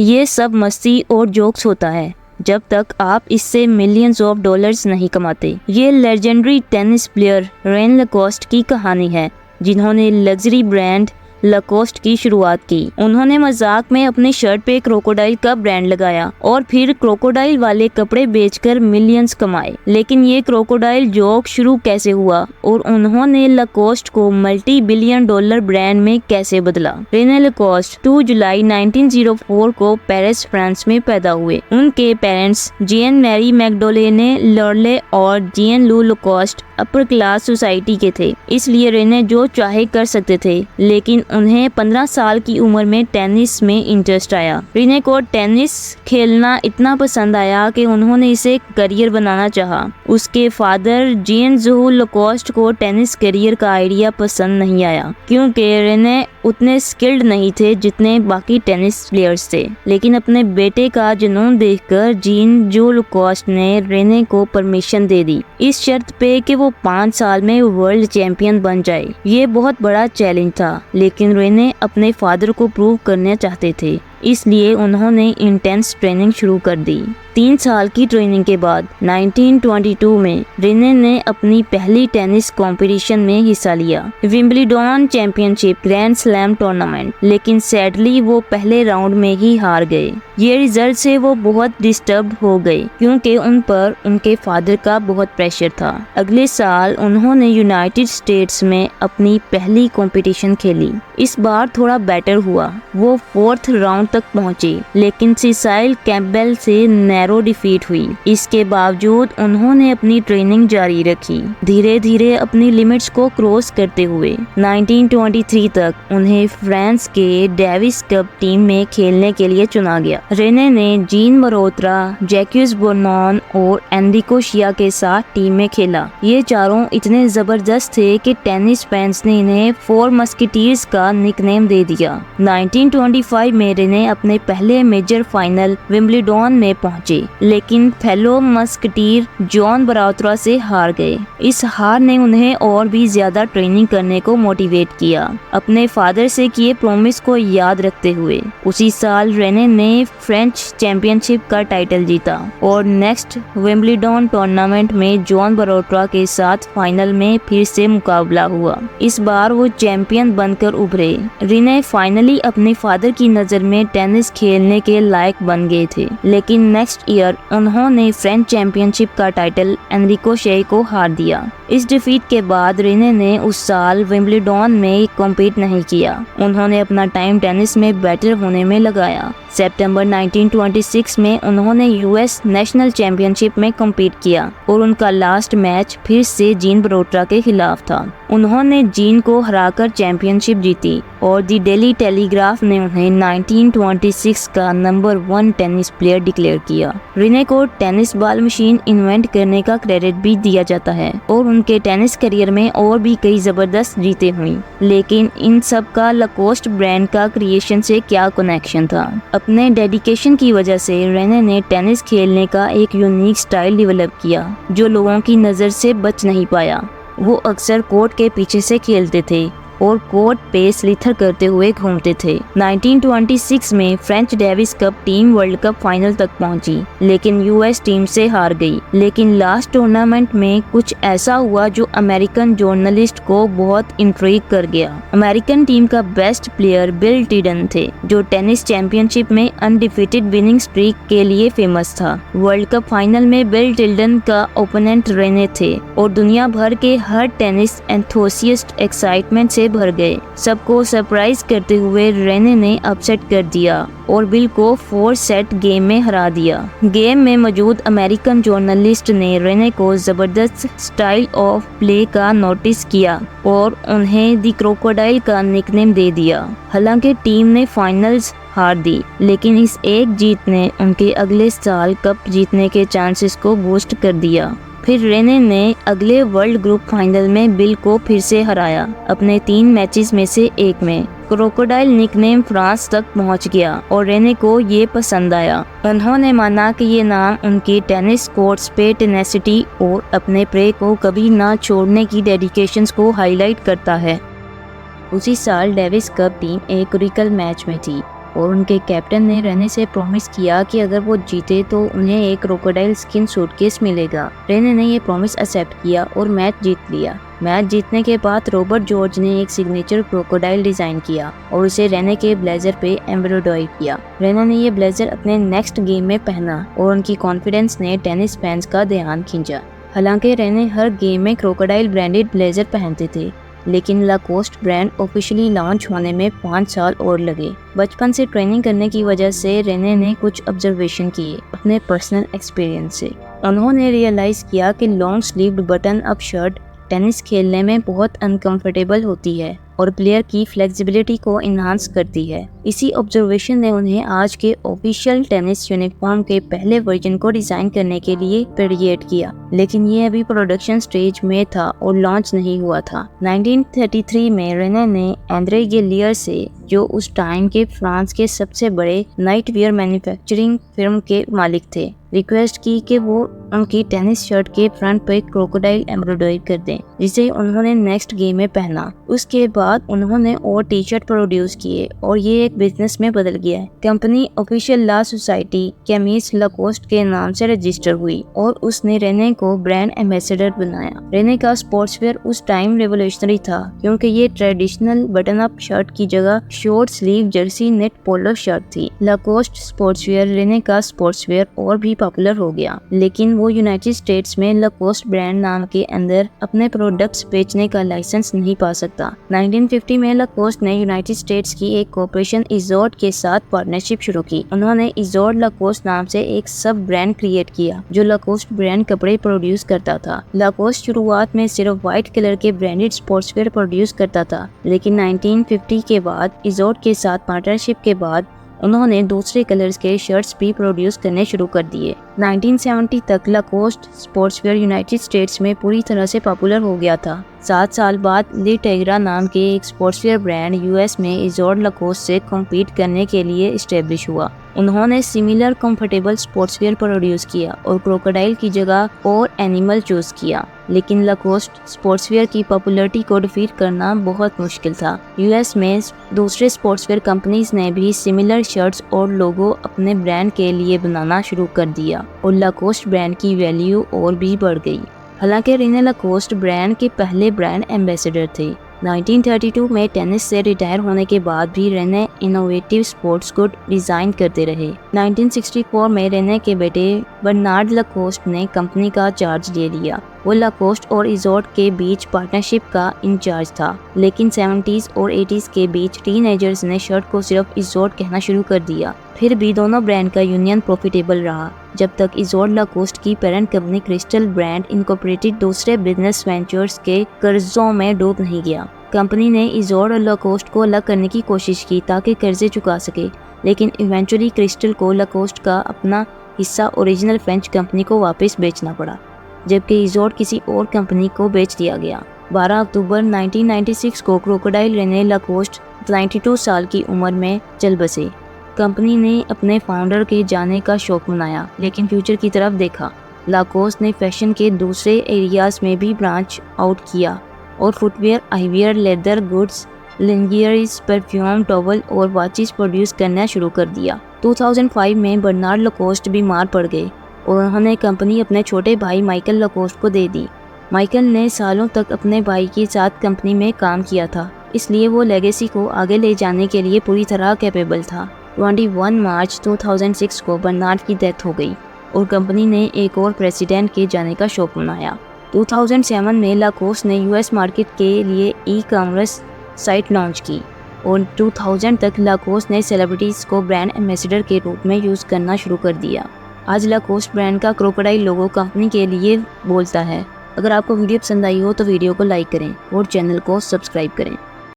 ये सब मस्ती और जोक्स होता है जब तक आप इससे मिलियंस ऑफ डॉलर्स नहीं कमाते। ये लेजेंडरी टेनिस प्लेयर रेन लैकोस्ट की कहानी है, जिन्होंने लग्जरी ब्रांड लैकोस्ट की शुरुआत की। उन्होंने मजाक में अपनी शर्ट पे क्रोकोडाइल का ब्रांड लगाया और फिर क्रोकोडाइल वाले कपड़े बेचकर मिलियंस कमाए। लेकिन ये क्रोकोडाइल जोक शुरू कैसे हुआ और उन्होंने लैकोस्ट को मल्टी बिलियन डॉलर ब्रांड में कैसे बदला? रेने लैकोस्ट 2 जुलाई 1904 को पेरिस, फ्रांस में पैदा हुए। उनके पेरेंट्स जीन मैरी मैकडोलेने लॉर्ले और जीन लू लैकोस्ट अपर क्लास सोसाइटी के थे, इसलिए रेने जो चाहे कर सकते थे। लेकिन उन्हें 15 साल की उम्र में टेनिस में इंटरेस्ट आया। रेने को टेनिस खेलना इतना पसंद आया कि उन्होंने इसे करियर बनाना चाहा। उसके फादर जीन ज़हू लैकोस्ट को टेनिस करियर का आइडिया पसंद नहीं आया, क्योंकि रेने उतने स्किल्ड नहीं थे जितने बाकी टेनिस प्लेयर्स थे। लेकिन अपने बेटे का जुनून देखकर जीन ज़हू लैकोस्ट ने रेने को परमिशन दे दी, इस शर्त पे कि वो 5 साल में वर्ल्ड चैंपियन बन जाए। ये बहुत बड़ा चैलेंज था, लेकिन रेने अपने फादर को प्रूव करना चाहते थे, इसलिए उन्होंने इंटेंस ट्रेनिंग शुरू कर दी। 3 साल की ट्रेनिंग के बाद 1922 में रेने ने अपनी पहली टेनिस कंपटीशन में हिस्सा लिया, Wimbledon championship grand slam tournament. लेकिन सैडली वो पहले राउंड में ही हार गए। ये रिजल्ट से वो बहुत डिस्टर्ब हो गए, क्योंकि उन पर उनके फादर का बहुत प्रेशर था। अगले साल उन्होंने यूनाइटेड स्टेट्स में अपनी पहली कंपटीशन खेली। इस बार थोड़ा बेटर हुआ, वो 4th राउंड तक पहुंचे, लेकिन सिसाइल कैम्पबेल से नैरो डिफीट हुई। इसके बावजूद उन्होंने अपनी ट्रेनिंग जारी रखी, धीरे धीरे अपनी लिमिट्स को क्रॉस करते हुए। 1923 तक उन्हें फ्रांस के डेविस कप टीम में खेलने के लिए चुना गया। रेने ने जीन मरोत्रा, जैक्यूज बोर्नॉन और एनरिको शिया के साथ टीम में खेला। ये चारों इतने जबरदस्त थे कि टेनिस फैंस ने इन्हें 4 मस्कीटियर्स का निकनेम दे दिया। 1925 में रेने अपने पहले मेजर फाइनल विंबलडन में पहुंचे, लेकिन फेलो मस्कीटियर जॉन बरात्रा से हार गए। इस हार ने उन्हें और भी ज्यादा ट्रेनिंग करने को मोटिवेट किया, अपने फादर से किए प्रॉमिस को याद रखते हुए। उसी साल रेने ने फ्रेंच चैंपियनशिप का टाइटल जीता और नेक्स्ट विंबलडन टूर्नामेंट में जॉन बरात्रा के साथ फाइनल में फिर से मुकाबला हुआ। इस बार वो चैंपियन बनकर उभरे। रेने फाइनली अपने फादर की नजर में टेनिस खेलने के लायक बन गए थे, लेकिन नेक्स्ट ईयर उन्होंने फ्रेंच चैंपियनशिप का टाइटल एनरिको शिया को हार दिया। इस डिफीट के बाद रेने ने उस साल विंबलडन में कॉम्पीट नहीं किया। उन्होंने अपना टाइम टेनिस में बेटर होने में लगाया। सितंबर 1926 में उन्होंने यूएस नेशनल चैंपियनशिप में कॉम्पीट किया और उनका लास्ट मैच फिर से जीन बरोत्रा के खिलाफ था। उन्होंने जीन को हराकर चैंपियनशिप जीती और दी डेली टेलीग्राफ ने उन्हें 1926 का नंबर 1 टेनिस प्लेयर डिक्लेयर किया। रेने को टेनिस बॉल मशीन इन्वेंट करने का क्रेडिट भी दिया जाता है और उनके टेनिस करियर में और भी कई जबरदस्त जीतें हुई। लेकिन इन सब का लैकोस्ट ब्रांड का क्रिएशन से क्या कनेक्शन था? अपने डेडिकेशन की वजह से रेने ने टेनिस खेलने का एक यूनिक स्टाइल डेवलप किया, जो लोगों की नज़र से बच नहीं पाया। वो अक्सर कोर्ट के पीछे से खेलते थे और कोर्ट पे स्लिथर करते हुए घूमते थे। 1926 में French Davis cup team world cup final तक पहुंची, लेकिन यूएस टीम से हार गई। लेकिन लास्ट टूर्नामेंट में कुछ ऐसा हुआ जो अमेरिकन जर्नलिस्ट को बहुत इंट्रिग कर गया। अमेरिकन टीम का बेस्ट प्लेयर बिल टिल्डन थे, जो टेनिस चैंपियनशिप में अनडिफीटेड विनिंग स्ट्रीक के लिए फेमस था। वर्ल्ड कप फाइनल में बिल टिल्डन का ओपोनेंट रेने थे और दुनिया भर के हर टेनिस एंथुसियास्ट एक्साइटमेंट से भर गए। सबको सरप्राइज करते हुए रेने ने अपसेट कर दिया और बिल को 4 सेट गेम में हरा दिया। गेम में मौजूद अमेरिकन जर्नलिस्ट ने रेने को जबरदस्त स्टाइल ऑफ प्ले का नोटिस किया और उन्हें दी क्रोकोडाइल का निकनेम दे दिया। हालांकि टीम ने फाइनल्स हार दी, लेकिन इस एक जीत ने उनके अगले साल कप जीतने के चांसेस को बूस्ट कर दिया। फिर रेने ने अगले वर्ल्ड ग्रुप फाइनल में बिल को फिर से हराया, अपने 3 मैचेस में से एक में। क्रोकोडाइल निकनेम फ्रांस तक पहुंच गया और रेने को ये पसंद आया। उन्होंने माना कि ये नाम उनकी टेनिस कोर्ट्स पे टेनेसिटी और अपने प्रे को कभी ना छोड़ने की डेडिकेशंस को हाईलाइट करता है। उसी साल डेविस कप टीम एक क्रिटिकल मैच में थी। और उनके कैप्टन ने रेने से प्रॉमिस किया कि अगर वो जीते तो उन्हें एक क्रोकोडाइल स्किन सूटकेस मिलेगा। रेने ने ये प्रॉमिस एक्सेप्ट किया और मैच जीत लिया। मैच जीतने के बाद रॉबर्ट जॉर्ज ने एक सिग्नेचर क्रोकोडाइल डिजाइन किया और उसे रेने के ब्लेजर पे एम्ब्रॉयडरी किया। रेने ने ये ब्लेजर अपने नेक्स्ट गेम में पहना और उनकी कॉन्फिडेंस ने टेनिस फैंस का ध्यान खींचा। हालांकि रेने हर गेम में क्रोकोडाइल ब्रांडेड ब्लेजर पहनते थे, लेकिन लाकोस्ट ब्रांड ऑफिशियली लॉन्च होने में 5 साल और लगे। बचपन से ट्रेनिंग करने की वजह से रेने ने कुछ ऑब्जर्वेशन किए अपने पर्सनल एक्सपीरियंस से। उन्होंने रियलाइज किया कि long sleeved button up shirt tennis खेलने में बहुत अनकंफर्टेबल होती है और प्लेयर की फ्लेक्सिबिलिटी को इन्हांस करती है। इसी ऑब्जर्वेशन ने उन्हें आज के ऑफिशियल टेनिस यूनिफॉर्म के पहले वर्जन को डिजाइन करने के लिए पेडिएट किया, लेकिन ये अभी प्रोडक्शन स्टेज में था और लॉन्च नहीं हुआ था। 1933 में रेने ने एंड्रे गेलियर से, जो उस टाइम के फ्रांस के सबसे बड़े नाइटवियर मैन्युफैक्चरिंग फर्म के मालिक थे, रिक्वेस्ट की कि वो उनकी टेनिस शर्ट के फ्रंट पे क्रोकोडाइल एम्ब्रॉयडरी कर दें, जिसे उन्होंने नेक्स्ट गेम में पहना। उसके बाद उन्होंने और टी शर्ट प्रोड्यूस किए और ये एक बिजनेस में बदल गया है। कंपनी ऑफिशियल लॉ सोसाइटी कैमिस लाकोस्ट के नाम से रजिस्टर हुई और उसने रेने को ब्रांड एम्बेसडर बनाया। रेने का स्पोर्ट्सवेयर उस टाइम रेवोल्यूशनरी था, क्योंकि ये ट्रेडिशनल बटन अप शर्ट की जगह short sleeve Jersey net polo shirt थी। लाकोस्ट स्पोर्ट्सवेयर रेने का स्पोर्ट्सवेयर और भी पॉपुलर हो गया, लेकिन वो यूनाइटेड स्टेट्स में लाकोस्ट ब्रांड नाम के अंदर अपने प्रोडक्ट्स बेचने का लाइसेंस नहीं पा सकता। 1950 में लाकोस्ट ने यूनाइटेड स्टेट्स की एक कॉर्पोरेशन इजोर्ड के साथ पार्टनरशिप शुरू की। उन्होंने इजोर्ड लाकोस्ट नाम से एक सब ब्रांड क्रिएट किया जो लाकोस्ट ब्रांड कपड़े प्रोड्यूस करता था। लाकोस्ट शुरुआत में सिर्फ व्हाइट कलर के ब्रांडेड स्पोर्ट्सवेयर प्रोड्यूस करता था, लेकिन 1950 के बाद इजोर्ड के साथ पार्टनरशिप के बाद उन्होंने दूसरे कलर्स के शर्ट्स भी प्रोड्यूस करने शुरू कर दिए। 1970 तक लाकोस्ट स्पोर्ट्सवेयर यूनाइटेड स्टेट्स में पूरी तरह से पॉपुलर हो गया था। 7 साल बाद ली टेग्रा नाम के एक स्पोर्ट्सवेयर ब्रांड यूएस में इजोर्ड लाकोस्ट से कॉम्पीट करने के लिए एस्टेब्लिश हुआ। उन्होंने सिमिलर कंफर्टेबल स्पोर्ट्सवेयर प्रोड्यूस किया और क्रोकोडाइल की जगह और एनिमल चूज किया, लेकिन लाकोस्ट स्पोर्ट्सवेयर की पॉपुलैरिटी को डिफीट करना बहुत मुश्किल था। यूएस में दूसरे स्पोर्ट्सवेयर कंपनीज ने भी सिमिलर शर्ट्स और लोगो अपने ब्रांड के लिए बनाना शुरू कर दिया और लाकोस्ट ब्रांड की वैल्यू और भी बढ़ गई। हालांकि रेने लाकोस्ट ब्रांड के पहले ब्रांड एम्बेसडर थे। 1932 में टेनिस से रिटायर होने के बाद भी René innovative sports good design करते रहे। 1964 में रेने के बेटे बर्नार्ड लाकोस्ट ने कंपनी का चार्ज ले लिया। वो लाकोस्ट और इजोर्ड के बीच पार्टनरशिप का इंचार्ज था, लेकिन 70s और 80s के बीच टीनेजर्स ने शर्ट को सिर्फ इजोर्ड कहना शुरू कर दिया। फिर भी दोनों ब्रांड का यूनियन प्रॉफिटेबल रहा, जब तक इजोर्ड लाकोस्ट की parent company crystal brand incorporated दूसरे बिजनेस वेंचर्स के कर्जों में डूब नहीं गया। कंपनी ने इजोर्ड और लाकोस्ट को अलग करने की कोशिश की ताकि कर्जे चुका सके, लेकिन इवेंचुअली क्रिस्टल को लाकोस्ट का अपना हिस्सा ओरिजिनल फ्रेंच कंपनी को वापस बेचना पड़ा, जबकि इजोर्ड किसी और कंपनी को बेच दिया गया। 12 अक्टूबर 1996 को क्रोकोडाइल रेने लाकोस्ट 92 साल की उम्र में चल बसे। कंपनी ने अपने फाउंडर के जाने का शौक मनाया, लेकिन फ्यूचर की तरफ देखा। लाकोस्ट ने फैशन के दूसरे एरियाज में भी ब्रांच आउट किया और footwear, eyewear, leather goods, lingeries, perfume, towel और वॉचेस प्रोड्यूस करना शुरू कर दिया। 2005 में बर्नार्ड लाकोस्ट बीमार पड़ गए और उन्होंने कंपनी अपने छोटे भाई माइकल लाकोस्ट को दे दी। माइकल ने सालों तक अपने भाई के साथ कंपनी में काम किया था, इसलिए वो लेगेसी को आगे ले जाने के लिए पूरी तरह कैपेबल था। 21 मार्च 2006 को बर्नार्ड की डेथ हो गई और कंपनी ने एक और प्रेसिडेंट के जाने का शौक मनाया। 2007 में लाकोस्ट ने यूएस मार्केट के लिए ई-कॉमर्स साइट लॉन्च की और 2000 तक लाकोस्ट ने सेलिब्रिटीज़ को ब्रांड एम्बेसडर के रूप में यूज़ करना शुरू कर दिया। आज लाकोस्ट ब्रांड का क्रोकोडाइल लोगो कंपनी के लिए बोलता है। अगर आपको वीडियो पसंद आई हो तो वीडियो को लाइक करें और चैनल को सब्सक्राइब करें।